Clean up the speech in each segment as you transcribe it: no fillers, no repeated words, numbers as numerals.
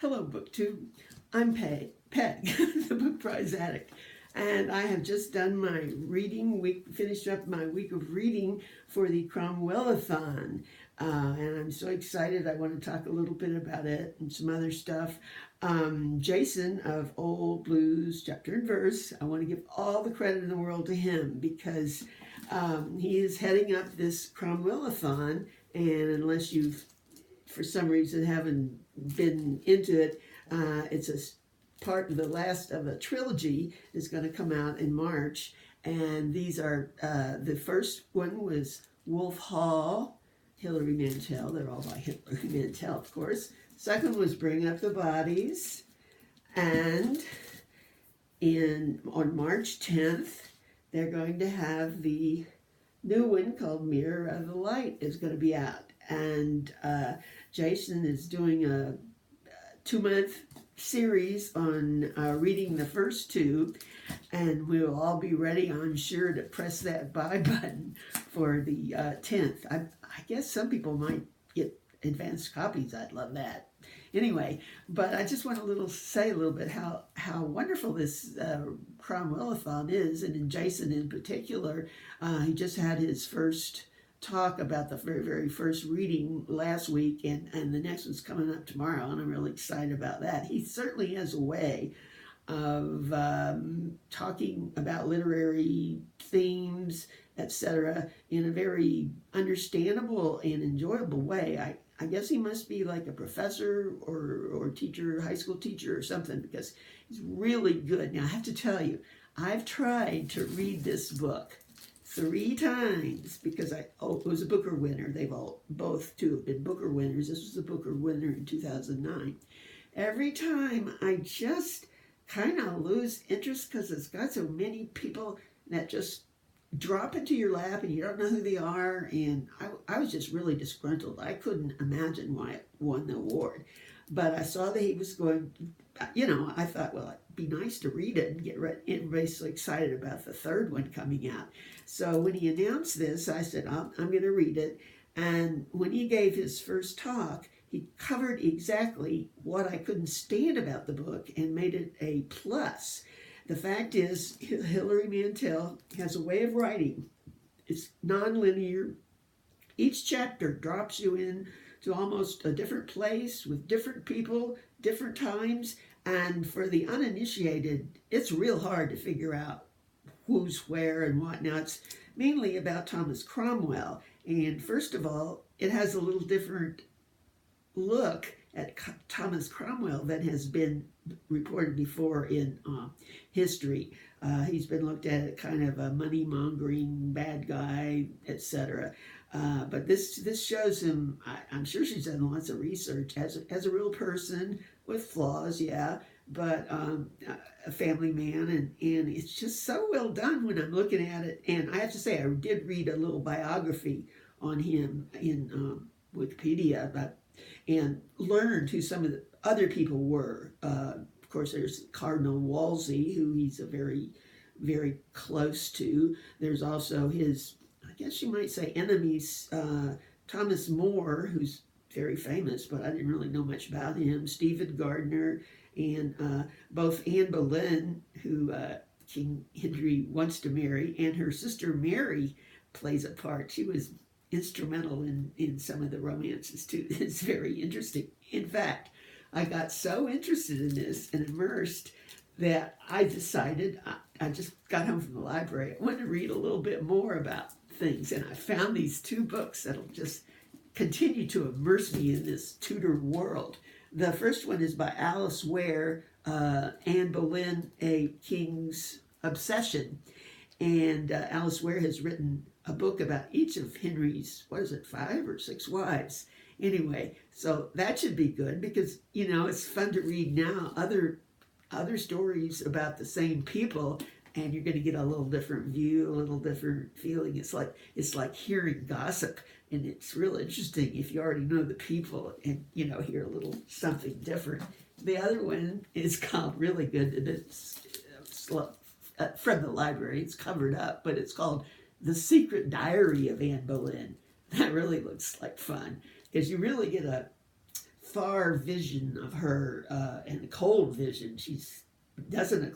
Hello, BookTube. I'm Peg, the Book Prize Addict, and I have just done my reading week, finished up my week of reading for the Cromwellathon, and I'm so excited. I want to talk a little bit about it and some other stuff. Jason of Old Blues Chapter and Verse, I want to give all the credit in the world to him because he is heading up this Cromwellathon, and unless you've for some reason haven't been into it, it's a part of the last of a trilogy is going to come out in March, and these are the first one was Wolf Hall, Hilary Mantel. They're all by Hilary Mantel, of course. Second was Bring Up the Bodies, and on March 10th they're going to have the new one called Mirror of the Light is going to be out, and Jason is doing a 2-month series on reading the first two, and we'll all be ready, I'm sure, to press that buy button for the 10th. I guess some people might get advanced copies. I'd love that. Anyway, but I just want to say a little bit how wonderful this Cromwellathon is, and in Jason in particular. He just had his first talk about the very first reading last week, and the next one's coming up tomorrow, and I'm really excited about that. He certainly has a way of talking about literary themes, etc., in a very understandable and enjoyable way. I guess he must be like a professor or teacher, high school teacher or something, because he's really good. Now, I have to tell you, I've tried to read this book 3 times because it was a Booker winner. They've both two have been Booker winners. This was a Booker winner in 2009. Every time I just kind of lose interest because it's got so many people that just drop into your lap and you don't know who they are, and I was just really disgruntled. I couldn't imagine why it won the award, but I saw that he was going, I thought, well, it'd be nice to read it and get everybody's so excited about the third one coming out. So when he announced this, I said, I'm going to read it. And when he gave his first talk, he covered exactly what I couldn't stand about the book and made it a plus. The fact is, Hilary Mantel has a way of writing. It's nonlinear. Each chapter drops you in to almost a different place with different people, different times. And for the uninitiated, it's real hard to figure out who's where and what. Now, it's mainly about Thomas Cromwell. And first of all, it has a little different look at Thomas Cromwell than has been reported before in history. He's been looked at as kind of a money-mongering bad guy, etc. But this shows him, I'm sure she's done lots of research, as a real person with flaws, yeah, but a family man, and it's just so well done when I'm looking at it. And I have to say, I did read a little biography on him in Wikipedia, and learned who some of the other people were. Of course, there's Cardinal Wolsey, who he's a very, very close to. There's also his, I guess you might say, enemies, Thomas More, who's very famous, but I didn't really know much about him, Stephen Gardner, and both Anne Boleyn, who King Henry wants to marry, and her sister Mary plays a part. She was instrumental in some of the romances too. It's very interesting. In fact, I got so interested in this and immersed that I decided, I just got home from the library, I wanted to read a little bit more about things, and I found these 2 books that'll just continue to immerse me in this Tudor world. The first one is by Alice Ware, Anne Boleyn, A King's Obsession. And Alice Ware has written a book about each of Henry's, 5 or 6 wives. Anyway, so that should be good because, it's fun to read now other stories about the same people, and you're going to get a little different view, a little different feeling. It's like hearing gossip, and it's real interesting if you already know the people and, hear a little something different. The other one is called, really good, and it's from the library. It's covered up, but it's called The Secret Diary of Anne Boleyn. That really looks like fun because you really get a far vision of her and a cold vision. She doesn't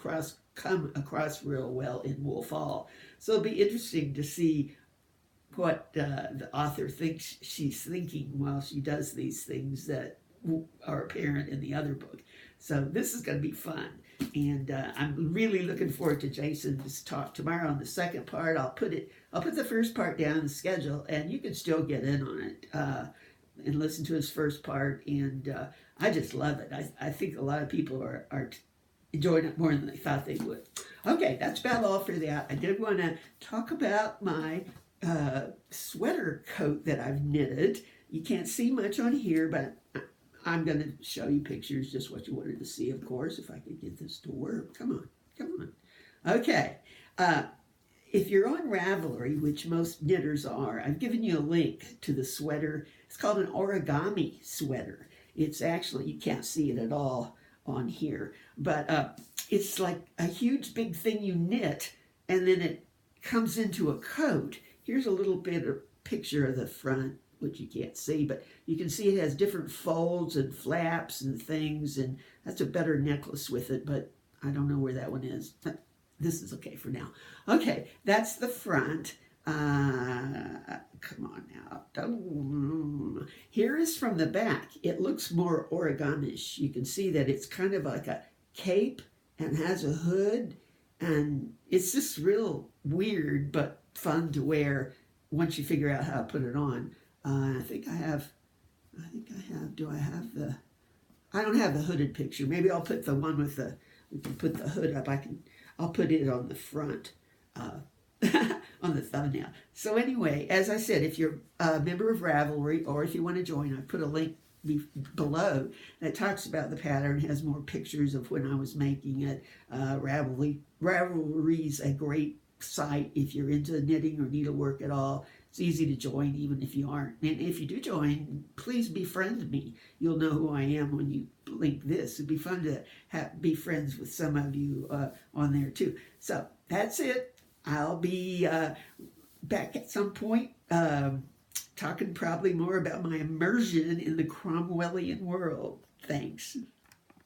come across real well in Wolf Hall. So it'll be interesting to see what the author thinks she's thinking while she does these things that are apparent in the other book. So this is going to be fun, and I'm really looking forward to Jason's talk tomorrow on the second part. I'll put the first part down in the schedule, and you can still get in on it and listen to his first part. And I just love it. I think a lot of people are enjoying it more than they thought they would. Okay, that's about all for that. I did want to talk about my sweater coat that I've knitted. You can't see much on here, but I'm going to show you pictures, just what you wanted to see, of course, if I could get this to work. Come on, come on. Okay, if you're on Ravelry, which most knitters are, I've given you a link to the sweater. It's called an origami sweater. It's actually, you can't see it at all on here, but it's like a huge big thing you knit, and then it comes into a coat. Here's a little bit of picture of the front, which you can't see, but you can see it has different folds and flaps and things, and that's a better necklace with it, but I don't know where that one is. This is okay for now. Okay, that's the front. Come on now. Here is from the back. It looks more origami-ish. You can see that it's kind of like a cape and has a hood, and it's just real weird but fun to wear once you figure out how to put it on. I think I have, do I have the, I don't have the hooded picture. Maybe I'll put the one with the, we can put the hood up. I'll put it on the front, on the thumbnail. So anyway, as I said, if you're a member of Ravelry, or if you want to join, I put a link below that talks about the pattern, has more pictures of when I was making it. Ravelry's a great site if you're into knitting or needlework at all. It's easy to join even if you aren't. And if you do join, please befriend me. You'll know who I am when you link this. It'd be fun to be friends with some of you on there too. So that's it. I'll be back at some point talking probably more about my immersion in the Cromwellian world. Thanks.